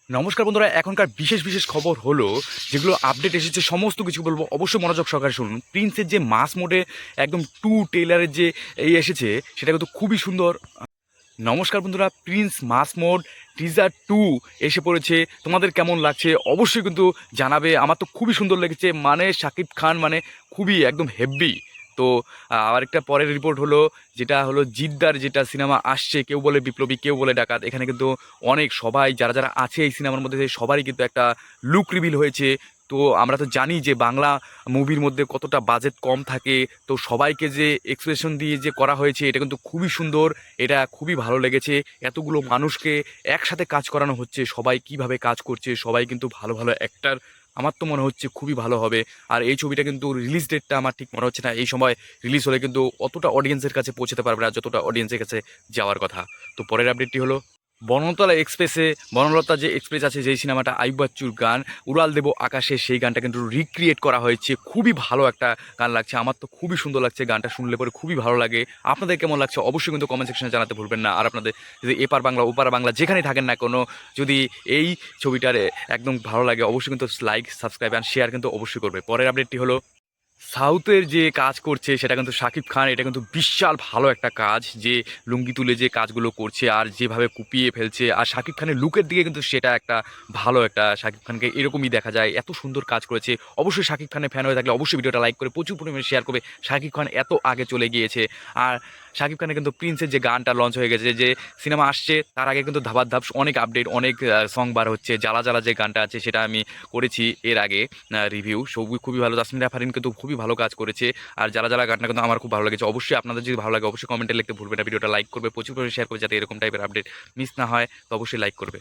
নমস্কার বন্ধুরা, এখনকার বিশেষ বিশেষ খবর হলো যেগুলো আপডেট এসেছে সমস্ত কিছু বলবো, অবশ্যই মনোযোগ সহকারে শুনুন। প্রিন্সের যে মাস মোডে একদম টু টেইলারের যে এই এসেছে সেটা কিন্তু খুবই সুন্দর। নমস্কার বন্ধুরা, প্রিন্স মাস মোড টিজার 2 এসে পড়েছে। তোমাদের কেমন লাগছে অবশ্যই কিন্তু জানাবে। আমার তো খুবই সুন্দর লেগেছে, মানে শাকিব খান মানে খুবই একদম হেভি। তো আরেকটা পরের রিপোর্ট হলো, যেটা হলো জিদ্দার যেটা সিনেমা আসছে, কেউ বলে বিপ্লবী কেউ বলে ডাকাত। এখানে কিন্তু অনেক সবাই যারা যারা আছে এই সিনেমার মধ্যে সবারই কিন্তু একটা লুক রিভিল হয়েছে। তো আমরা তো জানি যে বাংলা মুভির মধ্যে কতটা বাজেট কম থাকে, তো সবাইকে যে এক্সপ্রেশন দিয়ে যে করা হয়েছে এটা কিন্তু খুবই সুন্দর। এটা খুবই ভালো লেগেছে। এতগুলো মানুষকে একসাথে কাজ করানো হচ্ছে, সবাই কিভাবে কাজ করছে, সবাই কিন্তু ভালো ভালো অ্যাক্টার। আমার তো মনে হচ্ছে খুবই ভালো হবে। আর এই ছবিটা কিন্তু রিলিজ ডেটটা আমার ঠিক মনে হচ্ছে না, এই সময় রিলিজ হলে কিন্তু অতটা অডিয়েন্সের কাছে পৌঁছতে পারবে না যতটা অডিয়েন্সের কাছে যাওয়ার কথা। তো পরের আপডেটটি হলো, বনতলা এক্সপ্রেসে বনলতা যে এক্সপ্রেস আছে, যেই সিনেমাটা আইয়ুব বাচ্চুর গান উড়াল দেব আকাশে, সেই গানটা কিন্তু রিক্রিয়েট করা হয়েছে। খুবই ভালো একটা গান লাগছে, আমার তো খুবই সুন্দর লাগছে। গানটা শুনলে পরে খুবই ভালো লাগে। আপনাদের কেমন লাগছে অবশ্যই কিন্তু কমেন্ট সেকশনে জানাতে ভুলবেন না। আর আপনাদের যদি এপার বাংলা ওপার বাংলা যেখানেই থাকেন না কোনো, যদি এই ছবিটার একদম ভালো লাগে অবশ্যই কিন্তু লাইক, সাবস্ক্রাইব অ্যান্ড শেয়ার কিন্তু অবশ্যই করবে। পরের আপডেটটি হলো, সাউথের যে কাজ করছে সেটা কিন্তু শাকিব খান, এটা কিন্তু বিশাল ভালো একটা কাজ। যে লুঙ্গি তুলে যে কাজগুলো করছে আর যেভাবে কুপিয়ে ফেলছে, আর শাকিব খানের লুকের দিকে কিন্তু সেটা একটা ভালো একটা, শাকিব খানকে এরকমই দেখা যায়, এত সুন্দর কাজ করেছে। অবশ্যই শাকিব খানের ফ্যান হয়ে থাকলে অবশ্যই ভিডিওটা লাইক করে প্রচুর পরিমাণে শেয়ার করবে। শাকিব খান এত আগে চলে গিয়েছে। আর শাকিব খানের কিন্তু প্রিন্সের যে গানটা লঞ্চ হয়ে গেছে, যে সিনেমা আসছে তার আগে কিন্তু ধাবার ধাপ অনেক আপডেট, অনেক সং বার হচ্ছে। জ্বালা জ্বালা যে গানটা আছে সেটা আমি করেছি এর আগে রিভিউ, সবই খুবই ভালো। তাসমিন ফারিন কিন্তু খুবই ভালো কাজ করেছে। আর জ্বালা জ্বালা গানটা কিন্তু আমার খুব ভালো লেগেছে। অবশ্যই আপনাদের যদি ভালো লাগে অবশ্যই কমেন্টে লিখতে ভুলবেন না। ভিডিওটা লাইক করবে, প্রচুর পরিমাণে শেয়ার করবে যাতে এরকম টাইপের আপডেট মিস না হয়। তো অবশ্যই লাইক করবে।